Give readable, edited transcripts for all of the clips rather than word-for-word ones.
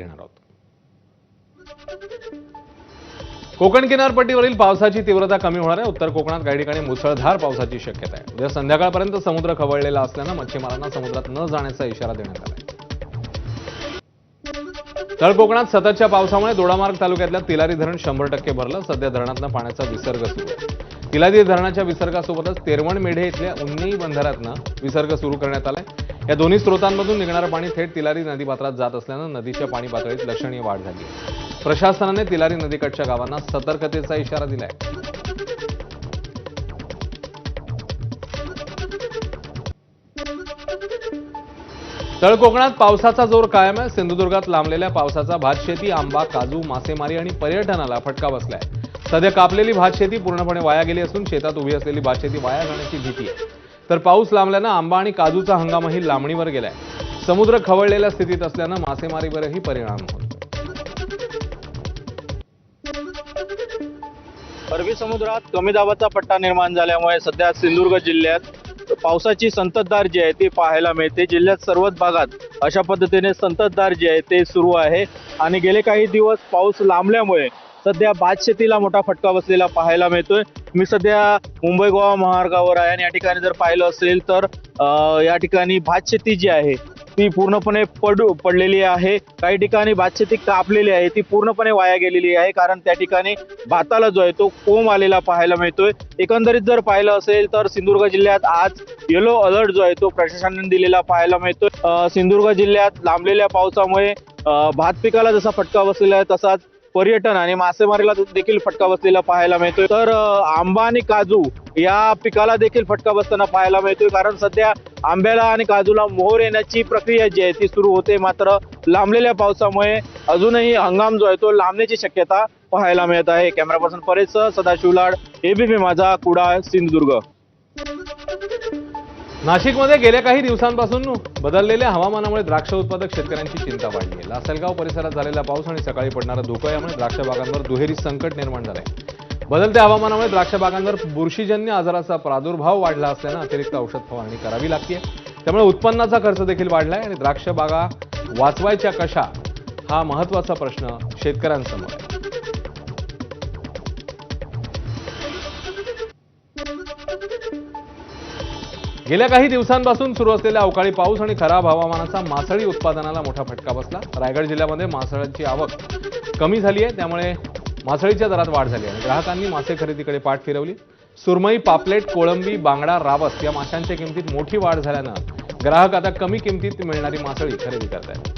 घेणार आहोत। कोकण किनारपट्टीवरील पावसाची तीव्रता कमी होणार आहे। उत्तर कोकणात काही ठिकाणी मुसळधार पावसाची शक्यता आहे। उद्या संध्याकाळपर्यंत समुद्र खवळलेला असल्याने मच्छीमारांना समुद्रात न जाण्याचा इशारा देण्यात आला आहे। तळ कोकणात सततच्या पावसामुळे दोडामार्ग तालुक्यातल्या तिलारी धरण 100% भरलं। सध्या धरणातून पाण्याचा विसर्ग सुरू आहे। तिलारी धरणाच्या विसर्गासोबतच तेरवण मेढे इथल्या उन्नई बंधाऱ्यातनं विसर्ग सुरू करण्यात आलाय। या दोन्ही स्रोतांमधून निघणारं पाणी थेट तिलारी नदीपात्रात जात असल्यानं नदीच्या पाणी पातळीत लक्षणीय वाढ झाली आहे। प्रशासनाने तिलारी नदीकाठच्या गावांना सतर्कतेचा इशारा दिलाय। तळ कोकणात पावसाचा जोर कायम आहे। सिंधुदुर्गात लांबलेल्या पावसाचा भातशेती, आंबा, काजू, मासेमारी आणि पर्यटनाला फटका बसलाय। सध्या कापलेली भातशेती पूर्णपणे वाया गेली असून शेतात उभी असलेली भातशेती वाया जाण्याची भीती आहे। तर पाऊस लांबल्यानं आंबा आणि काजूचा हंगामही लांबणीवर गेलाय। समुद्र खवळलेल्या स्थितीत असल्यानं मासेमारीवरही परिणाम होतो। अरबी समुद्रात कमी दाबाचा पट्टा निर्माण झाल्यामुळे सध्या सिंधुदुर्ग जिल्ह्यात पावसाची संततधार जी आहे ती पाहायला मिळते। जिल्ह्यात सर्वच भागात अशा पद्धतीने संततधार जे आहे ते सुरू आहे आणि गेले काही दिवस पाऊस लांबल्यामुळे सध्या भातशेतीला मोठा फटका बसलेला पाहायला मिळतोय। मी सध्या मुंबई गोवा महामार्गावर आहे आणि या ठिकाणी जर पाहिलं असेल तर या ठिकाणी भातशेती जी आहे ती पूर्णपणे पडलेली आहे। काही ठिकाणी भातशेती कापलेली आहे, ती पूर्णपणे वाया गेलेली आहे, कारण त्या ठिकाणी भाताला जो आहे तो कोंब आलेला पाहायला मिळतोय। एकंदरीत जर पाहिलं असेल तर सिंधुदुर्ग जिल्ह्यात आज येलो अलर्ट जो आहे तो प्रशासनाने दिलेला पाहायला मिळतोय। सिंधुदुर्ग जिल्ह्यात लांबलेल्या पावसामुळे भात पिकाला जसा फटका बसलेला आहे तसाच पर्यटन आणि मासेमारीला देखील फटका बसलेला पाहायला मिळतोय। तर आंबा आणि काजू या पिकाला देखील फटका बसताना पाहायला मिळतोय, कारण सध्या आंब्याला आणि काजूला मोहर येण्याची प्रक्रिया जी आहे ती सुरू होते। मात्र लांबलेल्या पावसामुळे अजूनही हंगाम जो आहे तो लांबण्याची शक्यता पाहायला मिळत आहे। कॅमेरा पर्सन परेशसह सदाशिव लाड, एबीपी माझा, कुडाळ, सिंधुदुर्ग। नाशिकमध्ये गेल्या काही दिवसांपासून बदललेल्या हवामानामुळे द्राक्ष उत्पादक शेतकऱ्यांची चिंता वाढली आहे। लासलगाव परिसरात झालेला पाऊस आणि सकाळी पडणारा धुकं यामुळे द्राक्ष बागांवर दुहेरी संकट निर्माण झालंय। बदलत्या हवामानामुळे द्राक्ष बागांवर बुरशीजन्य आजाराचा प्रादुर्भाव वाढला असल्यानं अतिरिक्त औषध फवारणी करावी लागते। त्यामुळे उत्पन्नाचा खर्च देखील वाढलाय आणि द्राक्ष बागा वाचवायच्या कशा हा महत्त्वाचा प्रश्न शेतकऱ्यांसमोर आहे। गेल्या काही दिवसांपासून सुरू असलेल्या अवकाळी पाऊस आणि खराब हवामानाचा मासळी उत्पादनाला मोठा फटका बसला। रायगड जिल्ह्यामध्ये मासळांची आवक कमी झाली आहे, त्यामुळे मासळीच्या दरात वाढ झाली आहे। ग्राहकांनी मासे खरेदीकडे पाठ फिरवली। सुरमई, पापलेट, कोळंबी, बांगडा, रावस या माशांच्या किमतीत मोठी वाढ झाल्यानं ग्राहक आता कमी किमतीत मिळणारी मासळी खरेदी करतायत।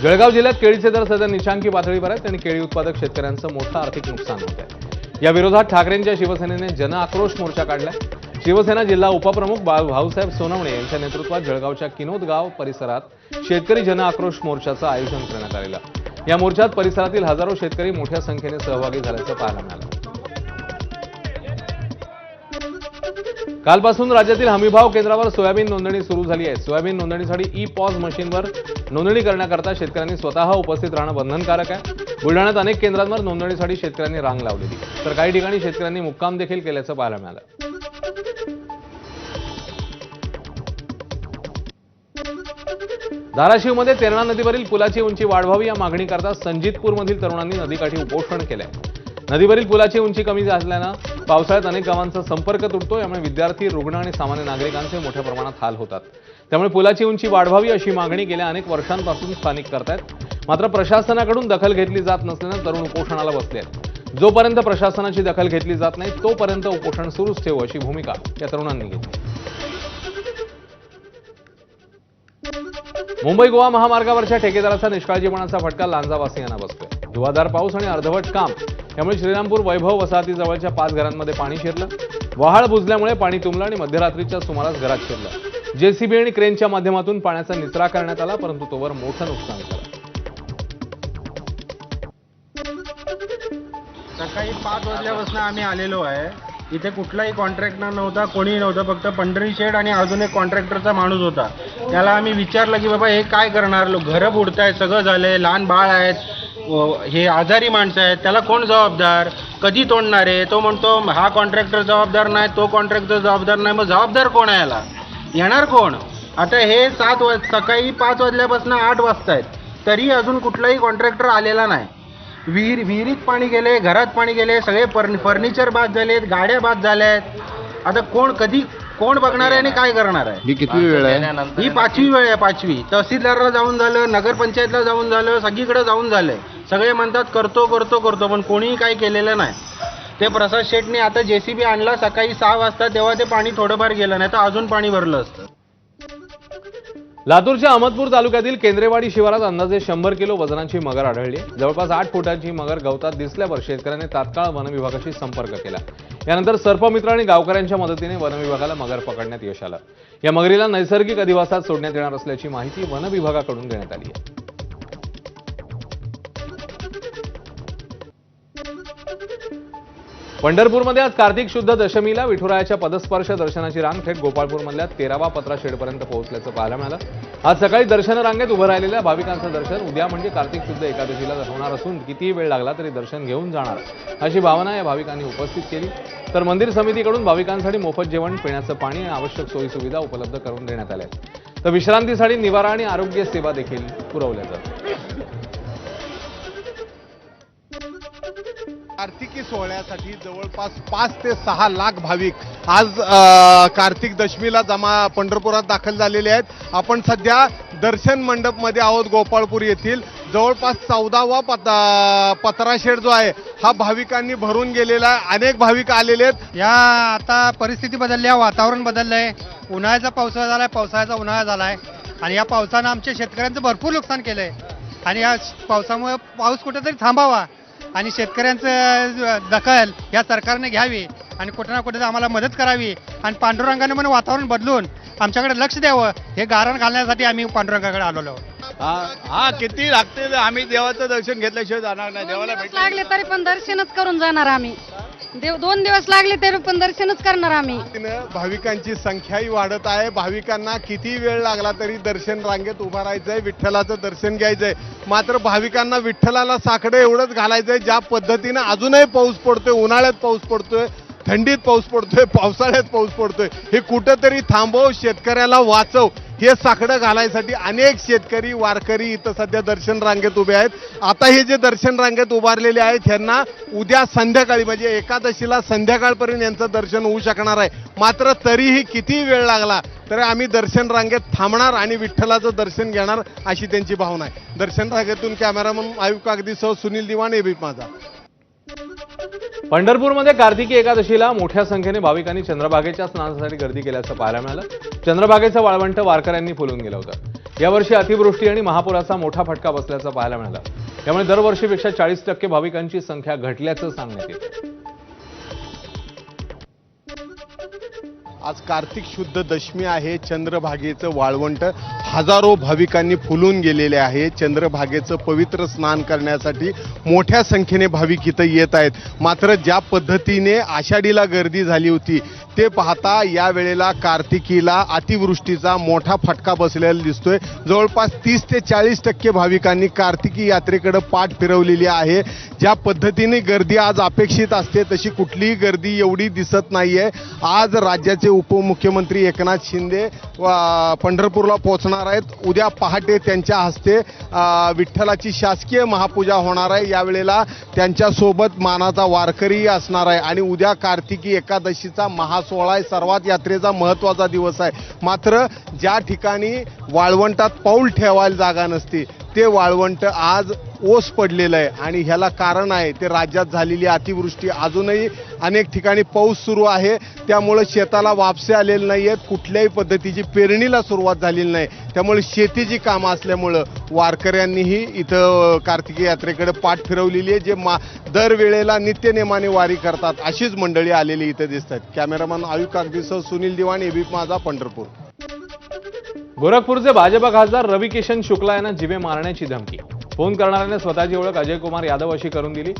जळगाव जिल्ह्यात केळीचे दर सध्या निचांकी पातळीवर आहेत आणि केळी उत्पादक शेतकऱ्यांचं मोठं आर्थिक नुकसान होत आहे। या विरोधात ठाकरेंच्या शिवसेनेने जन आक्रोश मोर्चा काढलाय। शिवसेना जिल्हा उपप्रमुख भाऊसाहेब सोनवणे यांच्या नेतृत्वात जळगावच्या किनोदगाव परिसरात शेतकरी जन आक्रोश मोर्चाचं आयोजन करण्यात आलेलं। या मोर्चात परिसरातील हजारो शेतकरी मोठ्या संख्येने सहभागी झाल्याचं पाहायला मिळालं। कालपासून राज्यातील हमीभाव केंद्रावर सोयाबीन नोंदणी सुरू झाली आहे। सोयाबीन नोंदणीसाठी ई-पॉज मशीनवर नोंदणी करण्याकरता शेतकऱ्यांनी स्वतः उपस्थित राहणं बंधनकारक आहे। बुलढाण्यात अनेक केंद्रांवर नोंदणीसाठी शेतकऱ्यांनी रांग लावलेली, तर काही ठिकाणी शेतकऱ्यांनी मुक्काम देखील केल्याचं पाहायला मिळालं। धाराशिवमध्ये तेरणा नदीवरील पुलाची उंची वाढवावी या मागणीकरता संजितपूरमधील तरुणांनी नदीकाठी उपोषण केलंय। नदीवरील पुलाची उंची कमी झाल्यानं पावसाळ्यात अनेक गावांचा संपर्क तुटतो, यामुळे विद्यार्थी, रुग्ण आणि सामान्य नागरिकांचे मोठ्या प्रमाणात हाल होतात। त्यामुळे पुलाची उंची वाढवावी अशी मागणी गेल्या अनेक वर्षांपासून स्थानिक करतायत। मात्र प्रशासनाकडून दखल घेतली जात नसल्यानं तरुण उपोषणाला बसले आहेत। जोपर्यंत प्रशासनाची दखल घेतली जात नाही तोपर्यंत उपोषण सुरूच ठेवू अशी भूमिका या तरुणांनी घेतली। मुंबई गोवा महामार्गावरच्या ठेकेदाराचा निष्काळजीपणाचा फटका लांजावासियांना बसतोय। धुवाधार पाऊस आणि अर्धवट काम यामुळे श्रीरामपूर वैभव वसाहतीजवळच्या 5 घरांमध्ये पाणी शिरलं। वहाळ बुजल्यामुळे पाणी तुंबलं आणि मध्यरात्रीच्या सुमारास घरात शिरलं। जेसीबी आणि क्रेनच्या माध्यमातून पाण्याचा निचरा करण्यात आला, परंतु तोवर मोठं नुकसान झालं। सकाळी 5 वाजल्यापासून आम्ही आलेलो आहे। इथे कुठलाही कॉन्ट्रॅक्टर नव्हता, कोणी नव्हतं, फक्त पंढरी शेड आणि अजून एक कॉन्ट्रॅक्टरचा माणूस होता। त्याला आम्ही विचारलं की बाबा हे काय करणार, घरं बुडतायत, सगळं झालंय, लहान बाळ आहेत, हे आजारी माणसं आहेत, त्याला कोण जबाबदार, कधी तोडणार आहे? तो म्हणतो हा कॉन्ट्रॅक्टर जबाबदार नाही, तो कॉन्ट्रॅक्टर जबाबदार नाही, मग जबाबदार कोण आहे? याला येणार कोण? आता हे सकाळी 5 वाजल्यापासून 8 वाजता आहेत तरी अजून कुठलाही कॉन्ट्रॅक्टर आलेला नाही. विहिरीत पाणी गेले, घरात पाणी गेले, सगळे फर्निचर बाद झालेत, गाड्या बाद झाल्या आहेत. आता कोण बघणार आहे आणि काय करणार आहे? ही किती वेळ आहे? ही 5वी वेळ आहे. 5वी तहसीलदारला जाऊन झालं, नगरपंचायतला जाऊन झालं, सगळीकडे जाऊन झालंय. सगळे म्हणतात करतो पण कोणीही काही केलेलं नाही. ते प्रसाद शेटने आता JCB आणला सकाळी 6 वाजता, तेव्हा ते पाणी थोडंफार गेलं, नाही तर अजून पाणी भरलं असतं. लातूरच्या अहमदपूर तालुक्यातील केंद्रेवाडी शिवारात अंदाजे 100 किलो वजनाची मगर आढळली. जवळपास 8 फुटांची मगर गवतात दिसल्यावर शेतकऱ्यांनी तात्काळ वनविभागाशी संपर्क केला. यानंतर सर्पमित्र आणि गावकऱ्यांच्या मदतीने वनविभागाला मगर पकडण्यात यश आलं. या मगरीला नैसर्गिक अधिवासात सोडण्यात येणार असल्याची माहिती वनविभागाकडून देण्यात आली आहे. पंढरपूरमध्ये आज कार्तिक शुद्ध दशमीला विठुरायाच्या पदस्पर्श दर्शनाची रांग थेट गोपाळपूरमधल्या 13वा पत्रा शेडपर्यंत पोहोचल्याचं पाहायला मिळालं. आज सकाळी दर्शन रांगेत उभं राहिलेल्या भाविकांचं दर्शन उद्या म्हणजे कार्तिक शुद्ध एकादशीला होणार असून कितीही वेळ लागला तरी दर्शन घेऊन जाणार अशी भावना या भाविकांनी उपस्थित केली. तर मंदिर समितीकडून भाविकांसाठी मोफत जेवण, पिण्याचं पाणी आणि आवश्यक सोयीसुविधा उपलब्ध करून देण्यात आल्या. तर विश्रांतीसाठी निवारा आणि आरोग्य सेवा देखील पुरवल्या जातात. कार्तिकी सोहळ्यासाठी जवळपास 5 ते 6 लाख भाविक आज कार्तिक दशमीला पंढरपुरात दाखल झालेले आहेत. आपण सध्या दर्शन मंडपमध्ये आहोत गोपाळपूर येथील. जवळपास 14वा पत्रा शेड जो आहे हा भाविकांनी भरून गेलेला आहे. अनेक भाविक आलेले आहेत. या आता परिस्थिती बदलली आहे, वातावरण बदललंय. उन्हाळ्याचा पावसाळा झालाय, पावसाळ्याचा उन्हाळा झालाय आणि या पावसानं आमच्या शेतकऱ्यांचं भरपूर नुकसान केलंय. आणि या पावसामुळे पाऊस कुठेतरी थांबावा आणि शेतकऱ्यांचं दखल या सरकारने घ्यावी आणि कुठे ना कुठे आम्हाला मदत करावी आणि पांडुरंगाने पण वातावरण बदलून आमच्याकडे लक्ष द्यावं, हे गारण घालण्यासाठी आम्ही पांडुरंगाकडे आलेलो आहोत. हा किती लागते, आम्ही देवाचं दर्शन घेतल्याशिवाय जाणार नाही. देवाला दिवस लागले तरी पण दर्शनच करून जाणार आम्ही. 2 दिवस लागले तरी पण दर्शनच करणार आम्ही. भाविकांची संख्याही वाढत आहे. भाविकांना किती वेळ लागला तरी दर्शन रांगेत उभं राहायचंय, विठ्ठलाचं दर्शन घ्यायचंय. मात्र भाविकांना विठ्ठलाला साकडं एवढंच घालायचंय ज्या पद्धतीनं अजूनही पाऊस पडतोय, उन्हाळ्यात पाऊस पडतोय, थंडीत पाऊस पडतोय, पावसाळ्यात पाऊस पडतोय. हे कुठंतरी थांबव, शेतकऱ्याला वाचव, हे साकडं घालायसाठी अनेक शेतकरी वारकरी इथं सध्या दर्शन रांगेत उभे आहेत. आता हे जे दर्शन रांगेत उभारलेले आहेत ह्यांना उद्या संध्याकाळी म्हणजे एकादशीला संध्याकाळपर्यंत यांचं दर्शन होऊ शकणार आहे. मात्र तरीही किती वेळ लागला तरी आम्ही दर्शन रांगेत थांबणार आणि विठ्ठलाचं दर्शन घेणार अशी त्यांची भावना आहे. दर्शन रांगेतून कॅमेरामन आयुब कागदीसह सुनील दिवाण, एबीपी माझा. पंढरपूरमध्ये कार्तिकी एकादशीला मोठ्या संख्येने भाविकांनी चंद्रभागेच्या स्नानासाठी गर्दी केल्याचं पाहायला मिळालं. चंद्रभागेचं वाळवंट वारकऱ्यांनी फुलून गेलं होतं. यावर्षी अतिवृष्टी आणि महापुराचा मोठा फटका बसल्याचं पाहायला मिळालं. त्यामुळे दरवर्षीपेक्षा 40% भाविकांची संख्या घटल्याचं सांगण्यात येतं. आज कार्तिक शुद्ध दशमी आहे. चंद्रभागेचं वाळवंट हजारो भाविकांनी फुलून गेलेले आहे. चंद्रभागेचं पवित्र स्नान करण्यासाठी मोठ्या संख्येने भाविक इथं येत आहेत. मात्र ज्या पद्धतीने आषाढीला गर्दी झाली होती ते पाहता या वेळेला कार्तिकीला अतिवृष्टीचा मोठा फटका बसलेला दिसतोय. जवळपास 30 ते 40% भाविकांनी कार्तिकी यात्रेकडे पाठ फिरवलेली आहे. ज्या पद्धतीने गर्दी आज अपेक्षित असते तशी कुठलीही गर्दी एवढी दिसत नाहीये. आज राज्याचे उपमुख्यमंत्री एकनाथ शिंदे पंढरपूरला पोहोचणार आहेत. उद्या पहाटे त्यांच्या हस्ते विठ्ठलाची शासकीय महापूजा होणार आहे. यावेळेला त्यांच्यासोबत मानाचा वारकरी असणार आहे आणि उद्या कार्तिकी एकादशीचा महासोहळा आहे. सर्वात यात्रेचा महत्त्वाचा दिवस आहे. मात्र ज्या ठिकाणी वाळवंटात पाऊल ठेवायला जागा नसते ते वाळवंट आज ओस पडलेलं आहे आणि ह्याला कारण आहे ते राज्यात झालेली अतिवृष्टी. अजूनही अनेक ठिकाणी पाऊस सुरू आहे, त्यामुळे शेताला वापसे आलेले नाही आहेत. कुठल्याही पद्धतीची पेरणीला सुरुवात झालेली नाही. त्यामुळे शेतीची कामं असल्यामुळं वारकऱ्यांनीही इथं कार्तिकी यात्रेकडे पाठ फिरवलेली आहे. जे दरवेळेला नित्यनेमाने वारी करतात अशीच मंडळी आलेली इथं दिसतात. कॅमेरामन आयुब कागदीसह सुनील दिवाण, एबीपी माझा, पंढरपूर. गोरखपूरचे भाजपा खासदार रवी किशन शुक्ला यांना जीवे मारण्याची धमकी. फोन करणाऱ्याने स्वतःची ओळख अजय कुमार यादव अशी करून दिली.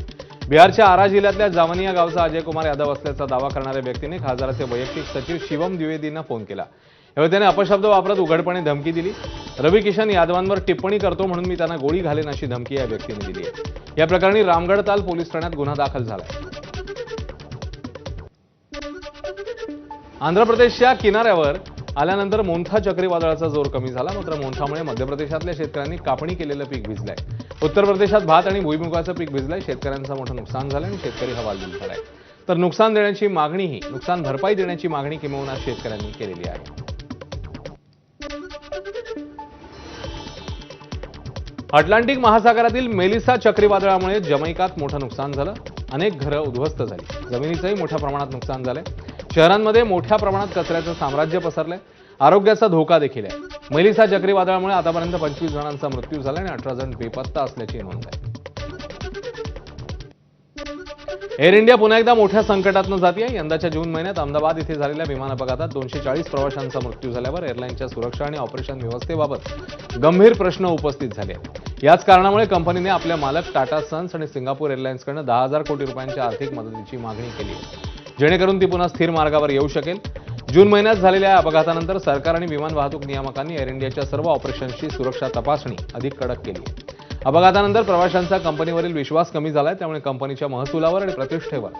बिहारच्या आरा जिल्ह्यातल्या जावनिया गावचा अजय कुमार यादव असल्याचा दावा करणाऱ्या व्यक्तीने खासदाराचे वैयक्तिक सचिव शिवम द्विवेदींना फोन केला. यावेळी त्याने अपशब्द वापरत उघडपणे धमकी दिली. रवी किशन यादवांवर टिप्पणी करतो म्हणून मी त्यांना गोळी घालेन अशी धमकी या व्यक्तीने दिली आहे. या प्रकरणी रामगढताल पोलीस ठाण्यात गुन्हा दाखल झाला. आंध्र प्रदेशच्या किनाऱ्यावर आल्यानंतर मोन्था चक्रीवादळाचा जोर कमी झाला. मात्र मोन्थामुळे मध्य प्रदेशातल्या शेतकऱ्यांनी कापणी केलेलं पीक भिजलंय. उत्तर प्रदेशात भात आणि भुईमुगाचं पीक भिजलंय. शेतकऱ्यांचं मोठं नुकसान झालं आणि शेतकरी हवालदिल झालाय. तर नुकसान भरपाई देण्याची मागणी किंबहुना शेतकऱ्यांनी केलेली आहे. अटलांटिक महासागरातील मेलिसा चक्रीवादळामुळे जमैकात मोठं नुकसान झालं. अनेक घरं उद्ध्वस्त झाली. जमिनीचंही मोठ्या प्रमाणात नुकसान झालंय. शहरांमध्ये मोठ्या प्रमाणात कचऱ्याचं साम्राज्य पसरलंय. आरोग्याचा धोका देखील आहे. मेलिसा चक्रीवादळामुळे आतापर्यंत 25 जणांचा मृत्यू झाला आणि 18 जण बेपत्ता असल्याची नोंद आहे. एअर इंडिया पुन्हा एकदा मोठ्या संकटातनं जाते आहे. यंदाच्या जून महिन्यात अहमदाबाद इथे झालेल्या विमान अपघातात 240 प्रवाशांचा मृत्यू झाल्यावर एअरलाईनच्या सुरक्षा आणि ऑपरेशन व्यवस्थेबाबत गंभीर प्रश्न उपस्थित झाले आहेत. याच कारणामुळे कंपनीने आपल्या मालक टाटा सन्स आणि सिंगापूर एअरलाइन्सकडून 10,000 कोटी रुपयांच्या आर्थिक मदतीची मागणी केली आहे, जेणेकरून ती पुन्हा स्थिर मार्गावर येऊ शकेल. जून महिन्यात झालेल्या या अपघातानंतर सरकार आणि विमान वाहतूक नियामकांनी एअर इंडियाच्या सर्व ऑपरेशन्सची सुरक्षा तपासणी अधिक कडक केली आहे. अपघातानंतर प्रवाशांचा कंपनीवरील विश्वास कमी झालाय. त्यामुळे कंपनीच्या महसुलावर आणि प्रतिष्ठेवर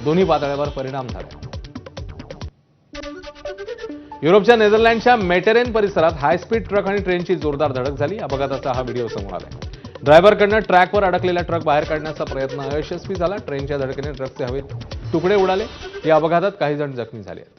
दोन्ही पातळ्यावर परिणाम झाला. युरोपच्या नेदरलँडच्या मेटेरेन परिसरात हायस्पीड ट्रक आणि ट्रेनची जोरदार धडक झाली. अपघाताचा हा व्हिडिओ समोर आलाय. ड्रायव्हरकडनं ट्रॅकवर अडकलेला ट्रक बाहेर काढण्याचा प्रयत्न अयशस्वी झाला. ट्रेनच्या धडकेने ट्रकचे हवेत तुकडे उडाले. या अपघातात काही जण जखमी झाले आहेत.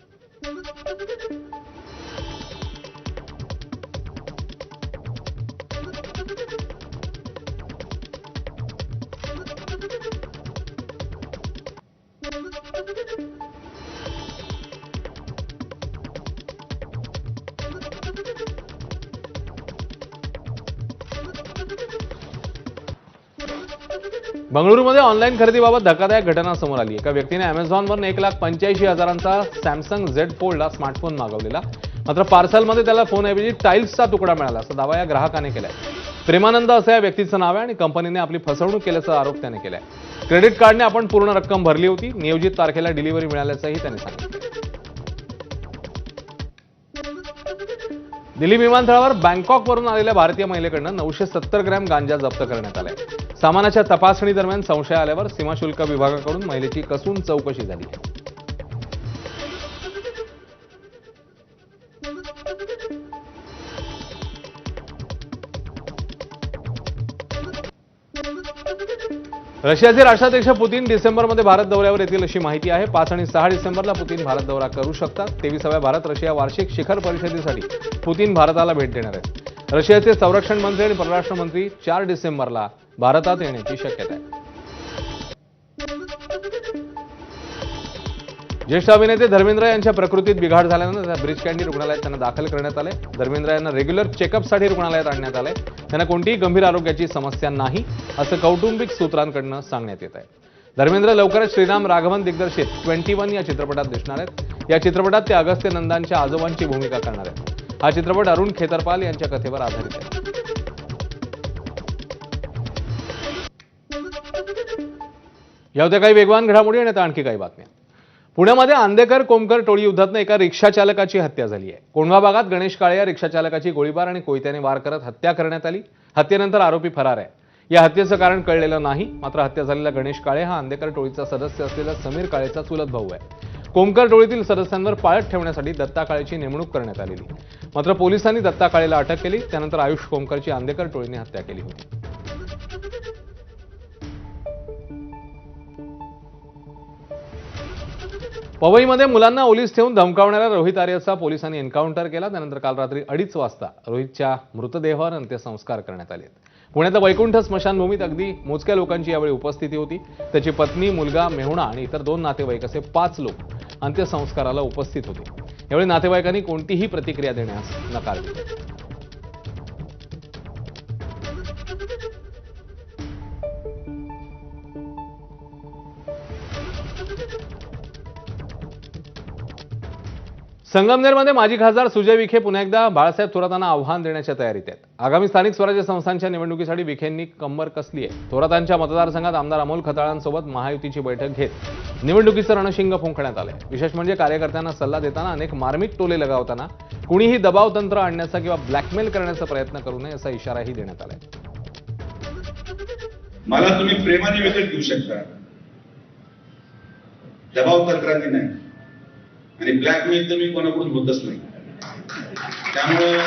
बंगळुरूमध्ये ऑनलाईन खरेदीबाबत धक्कादायक घटना समोर आली. एका व्यक्तीने अमेझॉनवरून 1,85,000चा सॅमसंग Z फोल्ड हा स्मार्टफोन मागवलेला. मात्र पार्सलमध्ये त्याला फोनऐवजी टाईल्सचा तुकडा मिळाला असा दावा या ग्राहकाने केलाय. प्रेमानंद असं या व्यक्तीचं नाव आहे आणि कंपनीने आपली फसवणूक केल्याचा आरोप त्याने केलाय. क्रेडिट कार्डने आपण पूर्ण रक्कम भरली होती. नियोजित तारखेला डिलिव्हरी मिळाल्याचंही त्याने सांगितलं. दिल्ली विमानतळावर बँकॉकवरून आलेल्या भारतीय महिलेकडनं 970 ग्रॅम गांजा जप्त करण्यात आलाय. सामानाच्या तपासणी दरम्यान संशय आल्यावर सीमाशुल्क विभागाकडून महिलेची कसून चौकशी झाली. रशियाचे राष्ट्राध्यक्ष पुतीन डिसेंबरमध्ये भारत दौऱ्यावर येतील अशी माहिती आहे. 5 आणि 6 डिसेंबरला पुतीन भारत दौरा करू शकतात. 23व्या भारत रशिया वार्षिक शिखर परिषदेसाठी पुतीन भारताला भेट देणार आहेत. रशियाचे संरक्षण मंत्री आणि परराष्ट्र मंत्री 4 डिसेंबरला भारतात येण्याची शक्यता आहे. ज्येष्ठ अभिनेते धर्मेंद्र यांच्या प्रकृतीत बिघाड झाल्यानं ब्रिज कँडी रुग्णालयात त्यांना दाखल करण्यात आले. धर्मेंद्र यांना रेग्युलर चेकअपसाठी रुग्णालयात आणण्यात आले. त्यांना कोणतीही गंभीर आरोग्याची समस्या नाही असं कौटुंबिक सूत्रांकडून सांगण्यात येत आहे. धर्मेंद्र लवकरच श्रीराम राघवन दिग्दर्शित 21 या चित्रपटात दिसणार आहेत. या चित्रपटात ते अगस्त्य नंदांच्या आजोबांची भूमिका करणार आहेत. हा चित्रपट अरुण खेतरपाल यांच्या कथेवर आधारित आहे. या होत्या काही वेगवान घडामोडी आणि आता आणखी काही बातम्या. पुण्यामध्ये आंदेकर कोमकर टोळी युद्धातनं एका रिक्षा चालकाची हत्या झाली आहे. कोंढवा भागात गणेश काळे या रिक्षा चालकाची गोळीबार आणि कोयत्याने वार करत हत्या करण्यात आली. हत्येनंतर आरोपी फरार आहे. या हत्येचं कारण कळलेलं नाही. मात्र हत्या झालेला गणेश काळे हा आंदेकर टोळीचा सदस्य असलेला समीर काळेचा चुलत भाऊ आहे. कोमकर टोळीतील सदस्यांवर पाळत ठेवण्यासाठी दत्ता काळेची नेमणूक करण्यात आलेली. मात्र पोलिसांनी दत्ता काळेला अटक केली. त्यानंतर आयुष कोमकरची आंदेकर टोळीने हत्या केली होती. पवईमध्ये मुलांना ओलीस ठेवून धमकावणाऱ्या रोहित आर्यचा पोलिसांनी एन्काउंटर केला. त्यानंतर काल रात्री 2:30 वाजता रोहितच्या मृतदेहावर अंत्यसंस्कार करण्यात आले. पुण्यातल्या वैकुंठ स्मशानभूमीत अगदी मोजक्या लोकांची यावेळी उपस्थिती होती. त्याची पत्नी, मुलगा, मेहुणा आणि इतर 2 नातेवाईक असे 5 लोक अंत्यसंस्काराला उपस्थित होते. यावेळी नातेवाईकांनी कोणतीही प्रतिक्रिया देण्यास नकार दिला. संगमनेरमध्ये माजी खासदार सुजय विखे पुन्हा एकदा बाळासाहेब थोरातांना आव्हान देण्याच्या तयारीत आहेत. आगामी स्थानिक स्वराज्य संस्थांच्या निवडणुकीसाठी विखेंनी कंबर कसली आहे. थोरातांच्या मतदारसंघात आमदार अमोल खताळांसोबत महायुतीची बैठक घेत निवडणुकीचं रणशिंग फुंकण्यात आलंय. विशेष म्हणजे कार्यकर्त्यांना सल्ला देताना अनेक मार्मिक टोले लगावताना कुणीही दबाव तंत्र आणण्याचा किंवा ब्लॅकमेल करण्याचा प्रयत्न करू नये असा इशाराही देण्यात आलाय. मला तुम्ही प्रेमाने विकत घेऊ शकता, दबाव तंत्राने नाही. आणि ब्लॅकमेल तर मी कोणाकडून होतच नाही. त्यामुळं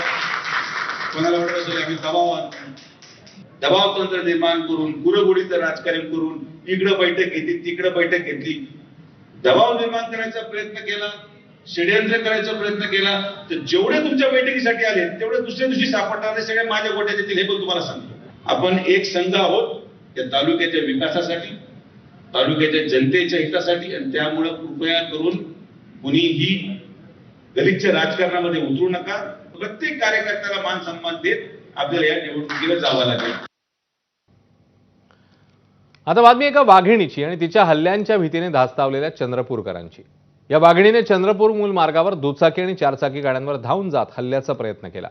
कोणाला वाटत असेल आम्ही दबाव तंत्र निर्माण करून गुरगुडीचं राजकारण करून इकडं बैठक घेतली तिकडं बैठक घेतली, दबाव निर्माण करायचा प्रयत्न केला, षड्यंत्र करायचा प्रयत्न केला, तर जेवढे तुमच्या बैठकीसाठी आले तेवढे दुसऱ्या दिवशी सापडणारे सगळे माझ्या गोट्यात येतील हे पण तुम्हाला सांगतो. आपण एक संघ आहोत त्या तालुक्याच्या विकासासाठी, तालुक्याच्या जनतेच्या हितासाठी, आणि त्यामुळे कृपया करून कुणीही गलिच्छ राजकारणामध्ये उतरू नका. प्रत्येक कार्यकर्त्याला मान सन्मान देत आपल्याला या निवडणुकीला जावं लागेल. आता बातमी एका वाघिणीची आणि तिच्या हल्ल्यांच्या भीतीने धास्तावलेल्या चंद्रपूरकरांची. या वाघिणीने चंद्रपूर मूल मार्गावर दुचाकी आणि चारचाकी गाड्यांवर धावून जात हल्ल्याचा प्रयत्न केला.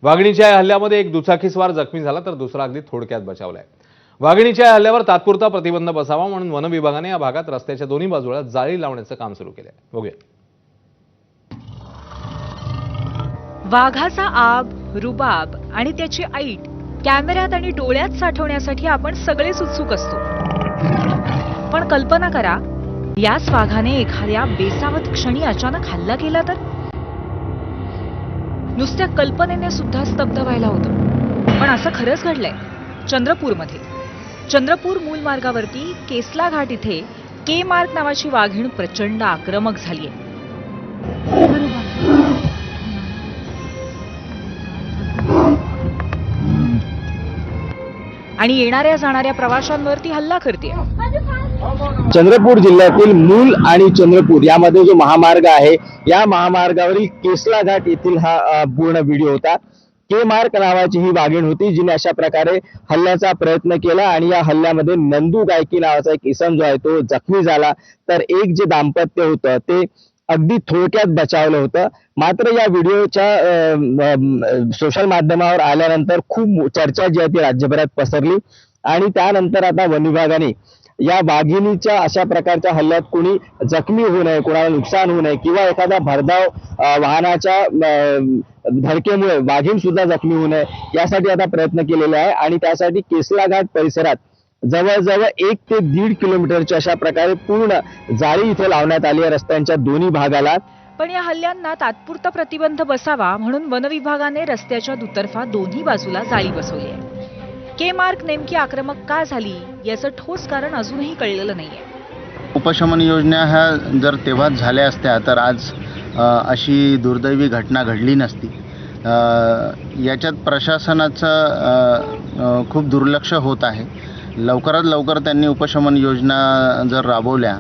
वाघिणीच्या या हल्ल्यामध्ये एक दुचाकीस्वार जखमी झाला तर दुसरा अगदी थोडक्यात बचावलाय. वाघिणीच्या या हल्ल्यावर तात्पुरता प्रतिबंध बसावा म्हणून वन विभागाने या भागात रस्त्याच्या दोन्ही बाजूला जाळी लावण्याचं काम सुरू केलंय. बघूया. वाघाचा आब, रुबाब आणि त्याची ऐट कॅमेऱ्यात आणि डोळ्यात साठवण्यासाठी आपण सगळेच उत्सुक असतो. पण कल्पना करा, याच वाघाने एखाद्या बेसावत क्षणी अचानक हल्ला केला तर? नुसत्या कल्पनेने सुद्धा स्तब्ध व्हायला होतं. पण असं खरंच घडलंय चंद्रपूरमध्ये. चंद्रपूर मूल मार्गावरती केसला घाट इथे के मार्क नावाची वाघीण प्रचंड आक्रमक झालीय. आणि येणाऱ्या जाणाऱ्या प्रवाशांवरती हल्ला करते. चंद्रपूर जिल्ह्यातील मूल आणि चंद्रपूर यामध्ये जो महामार्ग आहे, या महामार्गावरील केसला घाट येथील हा पूर्ण व्हिडिओ होता. के मार्क नावाची ही वाघीण होती जिने अशा प्रकारे हल्ल्याचा प्रयत्न केला आणि या हल्ल्यामध्ये नंदू गायकी नावाचा एक इसम जो आहे तो जखमी झाला. तर एक जे दाम्पत्य होतं ते अगदी थोडक्यात बचावलं होतं. मात्र या व्हिडिओच्या सोशल माध्यमावर आल्यानंतर खूप चर्चा जी आहे ती राज्यभरात पसरली आणि त्यानंतर आता वन विभागाने या वाघिणीच्या अशा प्रकारच्या हल्ल्यात कोणी जखमी होऊ नये, कोणाला नुकसान होऊ नये किंवा एखादा भरधाव वाहनाच्या धडकेमुळे वाघीण सुद्धा जखमी होऊ नये यासाठी आता प्रयत्न केलेले आहे. आणि त्यासाठी केसला घाट परिसरात जवळजवळ 1 ते 1.5 किलोमीटरच्या अशा प्रकारे पूर्ण जाळी इथे लावण्यात आली आहे रस्त्यांच्या दोन्ही भागाला. पण या हल्ल्यांना तात्पुरता प्रतिबंध बसावा म्हणून वन विभागाने रस्त्याच्या दुतर्फा दोन्ही बाजूला जाळी बसवली आहे. के मार्क नेमकी आक्रमक का झाली याचं ठोस कारण अजूनही कळलेलं नाहीये. उपशमन योजना ह्या जर तेव्हाच झाल्या असत्या तर आज अशी दुर्दैवी घटना घडली नसती. याच्यात प्रशासनाचं खूप दुर्लक्ष होत आहे. लवकरात लवकर त्यांनी उपशमन योजना जर राबवल्या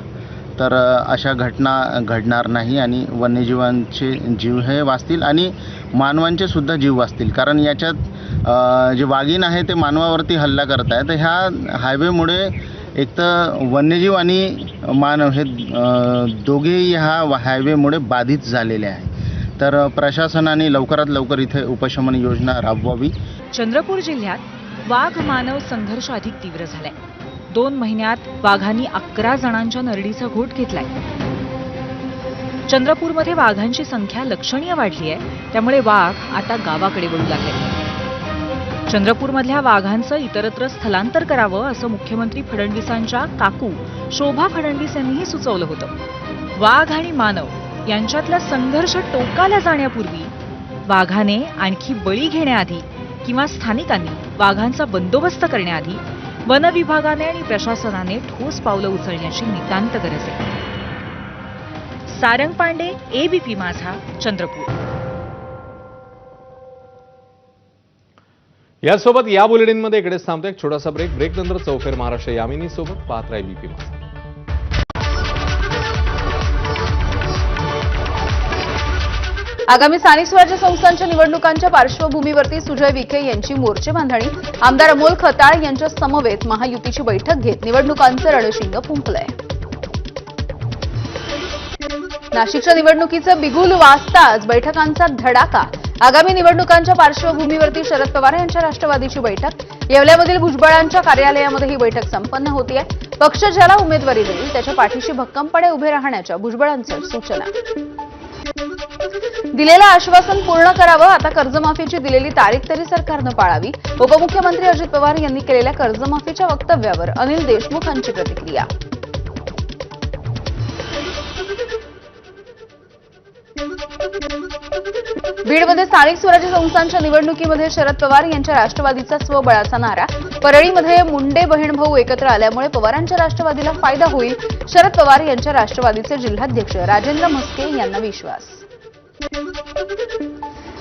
तर अशा घटना घडणार नाही आणि वन्यजीवांचे जीव हे वाचतील आणि मानवांचे सुद्धा जीव वाचतील. कारण याच्यात जे वाघीण आहे ते मानवावरती हल्ला करत आहे. तर ह्या हायवेमुळे एक तर वन्यजीव आणि मानव हे दोघेही ह्या हायवेमुळे बाधित झालेले आहे. तर प्रशासनाने लवकरात लवकर इथे उपशमन योजना राबवावी. चंद्रपूर जिल्ह्यात वाघ मानव संघर्ष अधिक तीव्र झालाय. 2 महिन्यात वाघांनी 11 जणांच्या नरडीचा घोट घेतलाय. चंद्रपूरमध्ये वाघांची संख्या लक्षणीय वाढली आहे. त्यामुळे वाघ आता गावाकडे वळू लागले. चंद्रपूरमधल्या वाघांचं इतरत्र स्थलांतर करावं असं मुख्यमंत्री फडणवीसांच्या काकू शोभा फडणवीस यांनीही सुचवलं होतं. वाघ आणि मानव यांच्यातला संघर्ष टोकाला जाण्यापूर्वी वाघाने आणखी बळी घेण्याआधी किंवा स्थानिकांनी वाघांचा बंदोबस्त करण्याआधी वन विभागाने आणि प्रशासनाने ठोस पावलं उचलण्याची नितांत गरज आहे. सारंग पांडे, एबीपी माझा, चंद्रपूर. यासोबत या बुलेटिनमध्ये इकडेच थांबतो. एक छोटासा ब्रेक नंतर चौफेर महाराष्ट्र यामिनी सोबत पाहत राहा एबीपी माझा. आगामी स्थानिक स्वराज्य संस्थांच्या निवडणुकांच्या पार्श्वभूमीवरती सुजय विखे यांची मोर्चे बांधणी. आमदार अमोल खताळ यांच्या समवेत महायुतीची बैठक घेत निवडणुकांचं रणशिंग फुंकलंय. नाशिकच्या निवडणुकीचं बिगुल वाजताच बैठकांचा धडाका. आगामी निवडणुकांच्या पार्श्वभूमीवरती शरद पवार यांच्या राष्ट्रवादीची बैठक. येवल्यामधील भुजबळांच्या कार्यालयामध्ये ही बैठक संपन्न होतीये. पक्ष ज्याला उमेदवारी देईल त्याच्या पाठीशी भक्कमपणे उभे राहण्याच्या भुजबळांच्या सूचना. दिलेलं आश्वासन पूर्ण करावं. आता कर्जमाफीची दिलेली तारीख तरी सरकारनं पाळावी. उपमुख्यमंत्री अजित पवार यांनी केलेल्या कर्जमाफीच्या वक्तव्यावर अनिल देशमुखांची प्रतिक्रिया. बीडमध्ये स्थानिक स्वराज्य संस्थांच्या निवडणुकीमध्ये शरद पवार यांच्या राष्ट्रवादीचा स्वबळाचा नारा. परळीमध्ये मुंडे बहीणभाऊ एकत्र आल्यामुळे पवारांच्या राष्ट्रवादीला फायदा होईल. शरद पवार यांच्या राष्ट्रवादीचे जिल्हाध्यक्ष राजेंद्र म्हस्के यांना विश्वास.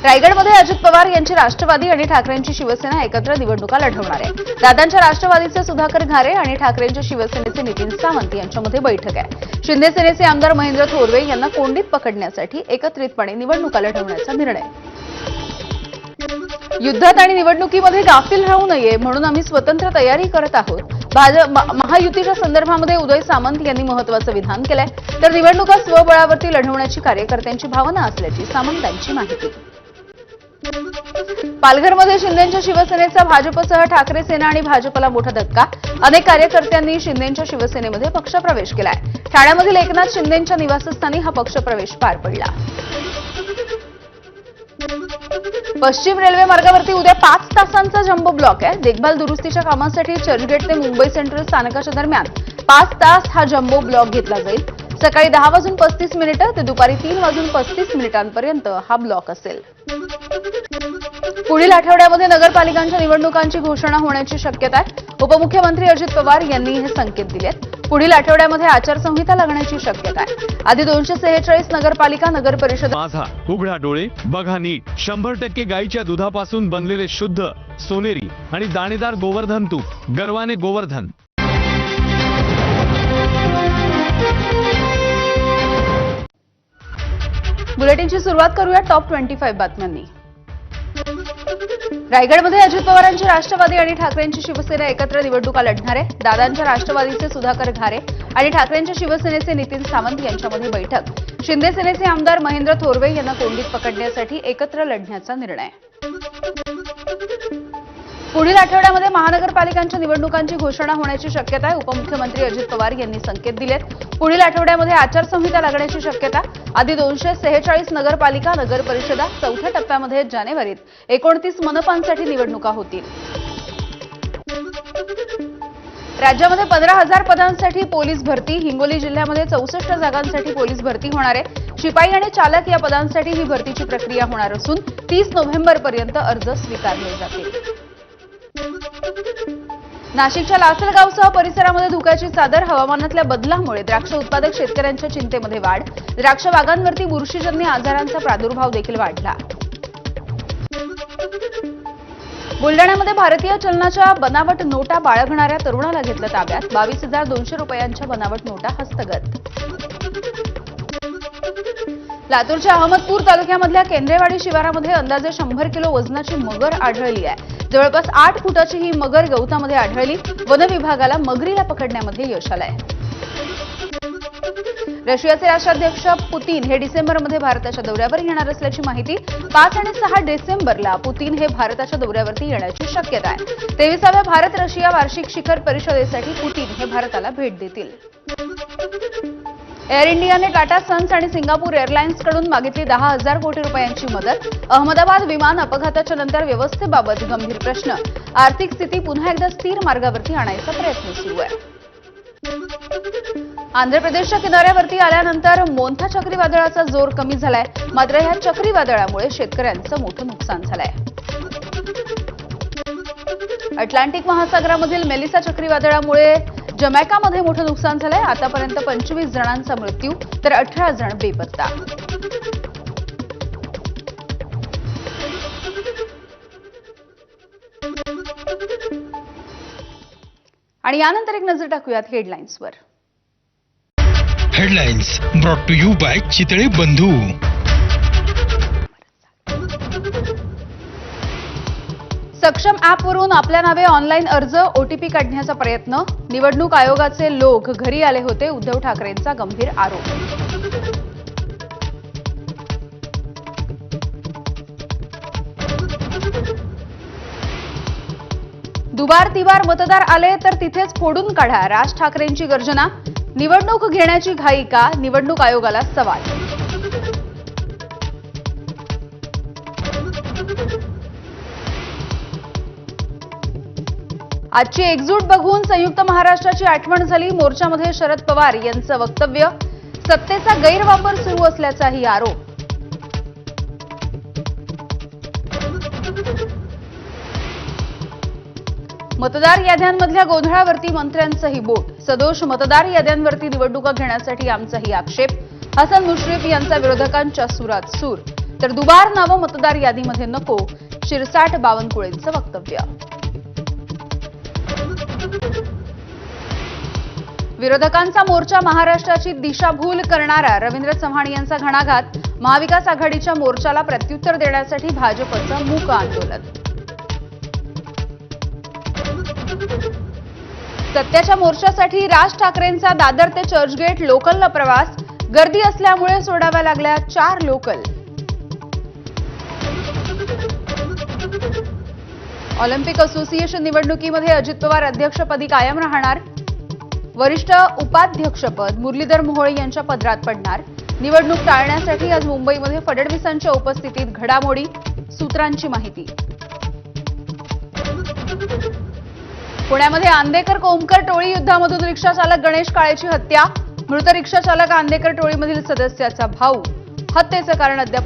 रायगडमध्ये अजित पवार यांची राष्ट्रवादी आणि ठाकरेंची शिवसेना एकत्र निवडणुका लढवणार आहे. दादांच्या राष्ट्रवादीचे सुधाकर घारे आणि ठाकरेंच्या शिवसेनेचे नितीन सावंत यांच्यामध्ये बैठक आहे. शिंदे सेनेचे आमदार महेंद्र थोरवे यांना कोंडीत पकडण्यासाठी एकत्रितपणे निवडणुका लढवण्याचा निर्णय. युद्धात आणि निवडणुकीमध्ये गाफील राहू नये म्हणून आम्ही स्वतंत्र तयारी करत आहोत. महायुतीच्या संदर्भामध्ये उदय सामंत यांनी महत्त्वाचं विधान केलंय. तर निवडणुका स्वबळावरती लढवण्याची कार्यकर्त्यांची भावना असल्याची सामंतांची माहिती. पालघरमध्ये शिंदेंच्या शिवसेनेचा भाजपसह ठाकरे सेना आणि भाजपला मोठा धक्का. अनेक कार्यकर्त्यांनी शिंदेंच्या शिवसेनेमध्ये पक्षप्रवेश केलाय. ठाण्यामधील एकनाथ शिंदेंच्या निवासस्थानी हा पक्षप्रवेश पार पडला. पश्चिम रेल्वे मार्गावरती उद्या 5 तासांचा जम्बो ब्लॉक आहे. देखभाल दुरुस्तीच्या कामासाठी चर्चगेट ते मुंबई सेंट्रल स्थानकाच्या दरम्यान 5 तास हा जम्बो ब्लॉक घेतला जाईल. सकाळी 10:35 ते दुपारी 3:35 हा ब्लॉक असेल. पुढील आठवड्यामध्ये नगरपालिकांच्या निवडणुकांची घोषणा होण्याची शक्यता आहे. उपमुख्यमंत्री अजित पवार यांनी हे संकेत दिलेत. पुढील आठवड्यामध्ये आचारसंहिता लागण्याची शक्यता आहे. आधी 246 नगरपालिका नगरपरिषद. माझा उघडा डोळे बघा नीट. 100% गाईच्या दुधापासून बनलेले शुद्ध सोनेरी आणि दाणेदार गोवर्धन तूप. गर्वाने गोवर्धन. बुलेटिनची सुरुवात करूया टॉप 25 बातम्यांनी. रायगडमध्ये अजित पवारांची राष्ट्रवादी आणि ठाकरेंची शिवसेना एकत्र निवडणुका लढणार आहे. दादांच्या राष्ट्रवादीचे सुधाकर घारे आणि ठाकरेंच्या शिवसेनेचे नितीन सावंत यांच्यामध्ये बैठक. शिंदे सेनेचे आमदार महेंद्र थोरवे यांना कोंडीत पकडण्यासाठी एकत्र लढण्याचा निर्णय. पुढील आठवड्यामध्ये महानगरपालिकांच्या निवडणुकांची घोषणा होण्याची शक्यता आहे. उपमुख्यमंत्री अजित पवार यांनी संकेत दिलेत. पुढील आठवड्यामध्ये आचारसंहिता लागण्याची शक्यता. आधी 246 नगरपालिका नगरपरिषदा. चौथ्या टप्प्यामध्ये जानेवारीत 29 मनपांसाठी निवडणुका होतील. राज्यामध्ये 15,000 पदांसाठी पोलीस भरती. हिंगोली जिल्ह्यामध्ये 64 जागांसाठी पोलीस भरती होणार आहे. शिपाई आणि चालक या पदांसाठी ही भरतीची प्रक्रिया होणार असून 30 नोव्हेंबरपर्यंत अर्ज स्वीकारले जातील. नाशिकच्या लासलगावसह परिसरामध्ये धुक्याची चादर. हवामानातल्या बदलामुळे द्राक्ष उत्पादक शेतकऱ्यांच्या चिंतेमध्ये वाढ. द्राक्ष बागांवरती बुरशीजन्य आजारांचा प्रादुर्भाव देखील वाढला. बुलडाण्यामध्ये भारतीय चलनाच्या बनावट नोटा बाळगणाऱ्या तरुणाला घेतलं ताब्यात. 22,200 रुपयांच्या बनावट नोटा हस्तगत. लातूरच्या अहमदपूर तालुक्यामधल्या केंद्रेवाडी शिवारामध्ये अंदाजे 100 किलो वजनाची मगर आढळली आहे. जवळपास 8 फुटाची ही मगर गवतामध्ये आढळली. वन विभागाला मगरीला पकडण्यामध्ये यश आलंय. रशियाचे राष्ट्राध्यक्ष पुतीन हे डिसेंबरमध्ये भारताच्या दौऱ्यावर येणार असल्याची माहिती. 5 आणि 6 डिसेंबरला पुतीन हे भारताच्या दौऱ्यावरती येण्याची शक्यता आहे. 23व्या भारत रशिया वार्षिक शिखर परिषदेसाठी पुतीन हे भारताला भेट देतील. एअर इंडियाने टाटा सन्स आणि सिंगापूर एअरलाइन्सकडून मागितली 10,000 कोटी रुपयांची मदत. अहमदाबाद विमान अपघाताच्या नंतर व्यवस्थेबाबत गंभीर प्रश्न. आर्थिक स्थिती पुन्हा एकदा स्थिर मार्गावरती आणायचा प्रयत्न सुरू आहे. आंध्र प्रदेशच्या किनाऱ्यावरती आल्यानंतर मोन्था चक्रीवादळाचा जोर कमी झालाय. मात्र या चक्रीवादळामुळे शेतकऱ्यांचं मोठं नुकसान झालंय. अटलांटिक महासागरामधील मेलिसा चक्रीवादळामुळे जमैकामध्ये मोठं नुकसान झालंय. आतापर्यंत 25 जणांचा मृत्यू तर 18 जण बेपत्ता. आणि यानंतर एक नजर टाकूयात हेडलाईन्सवर. Headlines brought to you by Chitale Bandhu. Saksham ॲपवरून आपल्या नावे ऑनलाईन अर्ज ओटीपी काढण्याचा प्रयत्न. निवडणूक आयोगाचे लोक घरी आले होते. उद्धव ठाकरेंचा गंभीर आरोप. दुबार तिबार मतदार आले तर तिथेच फोडून काढा. राज ठाकरेंची गर्जना. निवडणूक घेण्याची घाई का? निवडणूक आयोगाला सवाल. आजची एकजूट बघून संयुक्त महाराष्ट्राची आठवण झाली. मोर्चामध्ये शरद पवार यांचं वक्तव्य. सत्तेचा गैरवापर सुरू असल्याचाही आरोप. मतदार याद्यांमधल्या गोंधळावरती मंत्र्यांचंही बोट. सदोष मतदार याद्यांवरती निवडणुका घेण्यासाठी आमचाही आक्षेप. हसन मुश्रीफ यांचा विरोधकांच्या सुरात सूर. तर दुबार नावं मतदार यादीमध्ये नको, शिरसाट बावनकुळेंचं वक्तव्य. विरोधकांचा मोर्चा महाराष्ट्राची दिशाभूल करणारा रवींद्र चव्हाण यांचा घणाघात. महाविकास आघाडीच्या मोर्चाला प्रत्युत्तर देण्यासाठी भाजपचं मूक आंदोलन. सत्याच्या मोर्चासाठी राज ठाकरेंचा दादर ते चर्चगेट लोकलला प्रवास. गर्दी असल्यामुळे सोडाव्या लागल्या 4 लोकल. ऑलिम्पिक असोसिएशन निवडणुकीमध्ये अजित पवार अध्यक्षपदी कायम राहणार. वरिष्ठ उपाध्यक्षपद मुरलीधर मोहोळ यांच्या पदरात पडणार. निवडणूक टाळण्यासाठी आज मुंबईमध्ये फडणवीसांच्या उपस्थितीत घडामोडी. सूत्रांची माहिती. पुण्यामध्ये आंदेकर कोमकर टोळी युद्धामधून रिक्षा चालक गणेश काळेची हत्या. मृत रिक्षा चालक आंदेकर टोळीमधील सदस्याचा भाऊ. हत्येचं कारण अद्याप